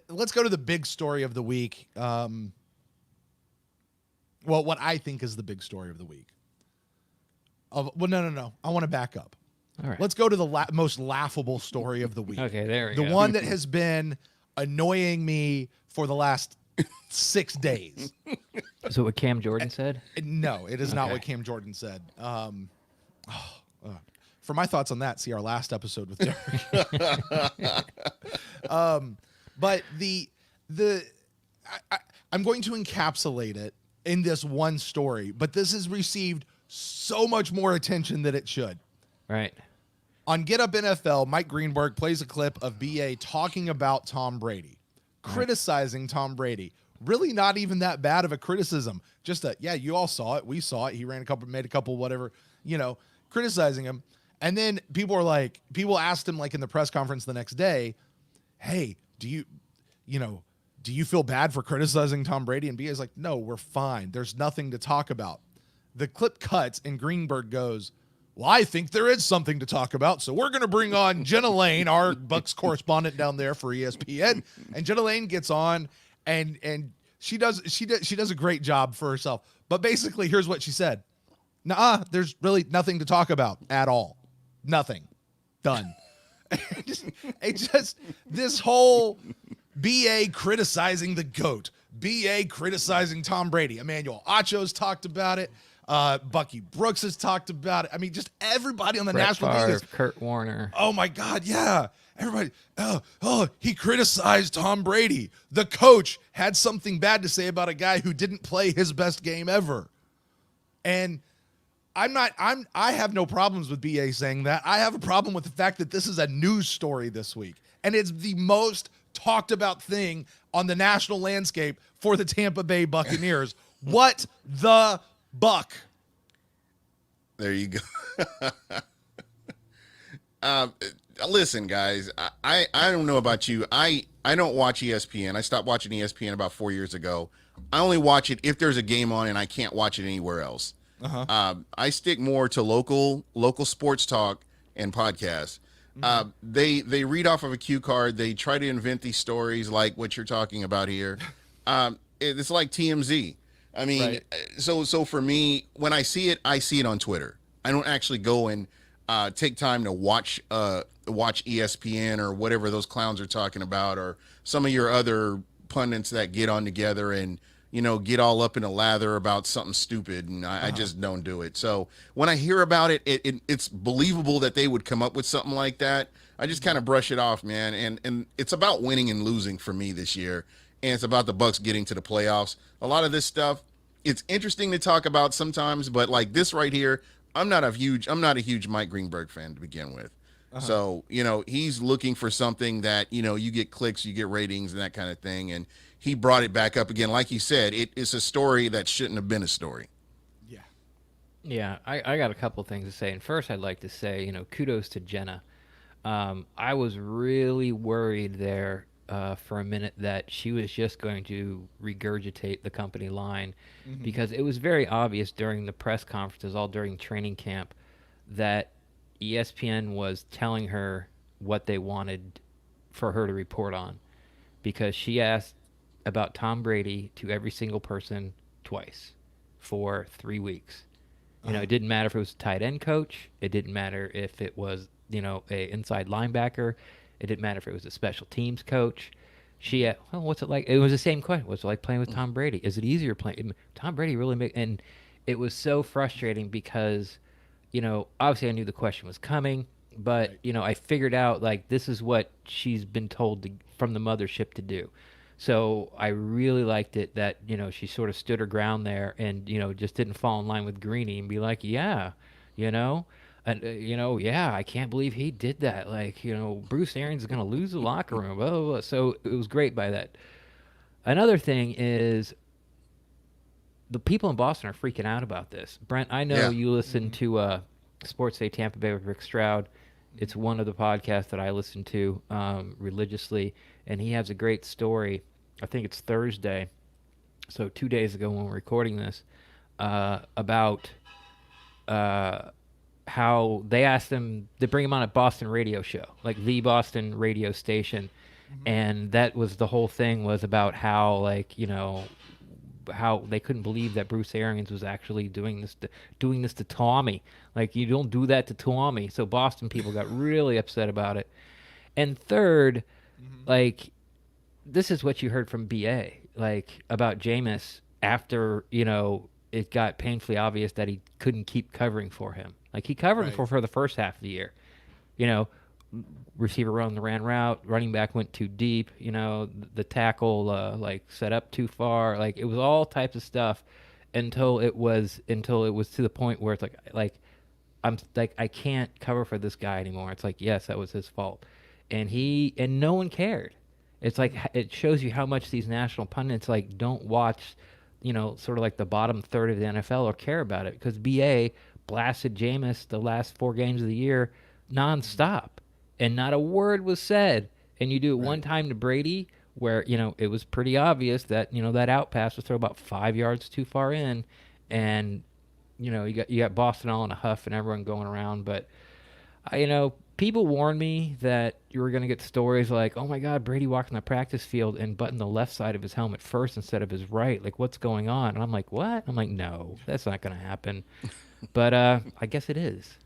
let's go to the big story of the week. Well, what I think is the big story of the week. No. I want to back up. All right. Let's go to the most laughable story of the week. Okay, there we go. go. The one that has been annoying me for the last 6 days. Is it what Cam Jordan said? No, it is not what Cam Jordan said. For my thoughts on that, see our last episode with Derek. But I'm going to encapsulate it in this one story, but this has received so much more attention than it should. Right. On Get Up NFL, Mike Greenberg plays a clip of BA talking about Tom Brady, criticizing Tom Brady. Really not even that bad of a criticism. Just you all saw it. We saw it. He made a couple, whatever, criticizing him. And then people asked him in the press conference the next day, hey, do you feel bad for criticizing Tom Brady? And BA's like, no, we're fine. There's nothing to talk about. The clip cuts and Greenberg goes, well, I think there is something to talk about. So we're going to bring on Jenna Lane, our Bucs correspondent down there for ESPN. And Jenna Lane gets on and she does a great job for herself. But basically, here's what she said. There's really nothing to talk about at all. Nothing. Done. This whole BA criticizing the GOAT, BA criticizing Tom Brady. Emmanuel Acho's talked about it. Bucky Brooks has talked about it. I mean, just everybody on the Brett national Favre, media. Kurt Warner. Oh my God, yeah. Everybody, he criticized Tom Brady. The coach had something bad to say about a guy who didn't play his best game ever. And I have no problems with BA saying that. I have a problem with the fact that this is a news story this week. And it's the most talked about thing on the national landscape for the Tampa Bay Buccaneers. What the buck? There you go. Listen, guys, I don't know about you. I don't watch ESPN. I stopped watching ESPN about 4 years ago. I only watch it if there's a game on and I can't watch it anywhere else. I stick more to local sports talk and podcasts. They read off of a cue card. They try to invent these stories like what you're talking about here. It's like TMZ. I mean, right. So for me, when I see it on Twitter. I don't actually go and take time to watch ESPN or whatever those clowns are talking about, or some of your other pundits that get on together and get all up in a lather about something stupid, and I just don't do it. So when I hear about it, it's believable that they would come up with something like that. I just kind of brush it off, man. And it's about winning and losing for me this year, and it's about the Bucs getting to the playoffs. A lot of this stuff, it's interesting to talk about sometimes, but like this right here, I'm not a huge Mike Greenberg fan to begin with. So, he's looking for something that, you get clicks, you get ratings and that kind of thing. And he brought it back up again. Like you said, it's a story that shouldn't have been a story. Yeah. Yeah, I got a couple things to say. And first, I'd like to say, kudos to Jenna. I was really worried there for a minute that she was just going to regurgitate the company line, because it was very obvious during the press conferences, all during training camp, that ESPN was telling her what they wanted for her to report on, because she asked about Tom Brady to every single person twice for 3 weeks. It didn't matter if it was a tight end coach. It didn't matter if it was, a inside linebacker. It didn't matter if it was a special teams coach. What's it like? It was the same question. What's it like playing with Tom Brady? Is it easier playing? Tom Brady really and it was so frustrating because, obviously I knew the question was coming, but, I figured out this is what she's been told from the mothership to do. So I really liked it that, she sort of stood her ground there and, just didn't fall in line with Greeny and be like, yeah, and, I can't believe he did that. Bruce Arians is going to lose the locker room. Blah, blah, blah. So it was great by that. Another thing is the people in Boston are freaking out about this. Brent, I know you listen to Sports Day Tampa Bay with Rick Stroud. It's one of the podcasts that I listen to religiously, and he has a great story. I think it's Thursday, so 2 days ago when we're recording this, about how they asked him to bring him on a Boston radio show, like the Boston radio station, And that was the whole thing, was about how, like, how they couldn't believe that Bruce Arians was actually doing this to Tommy. Like, you don't do that to Tommy. So Boston people got really upset about it. And third, like, this is what you heard from BA, like, about Jameis after, it got painfully obvious that he couldn't keep covering for him. Like, he covered him Right. for the first half of the year. You know, receiver run the ran route, running back went too deep, the tackle like set up too far. Like, it was all types of stuff until it was to the point where it's like I'm like, I can't cover for this guy anymore. It's like, yes, that was his fault. And no one cared. It's like, it shows you how much these national pundits, like, don't watch, sort of like the bottom third of the NFL, or care about it, because BA blasted Jameis the last 4 games of the year nonstop, and not a word was said. And you do it one time to Brady, where it was pretty obvious that that out pass was thrown about 5 yards too far in, and you got Boston all in a huff and everyone going around. But people warned me that you were going to get stories like, oh my God, Brady walked on the practice field and buttoned the left side of his helmet first instead of his right. Like, what's going on? And I'm like, what? I'm like, no, that's not going to happen. But I guess it is.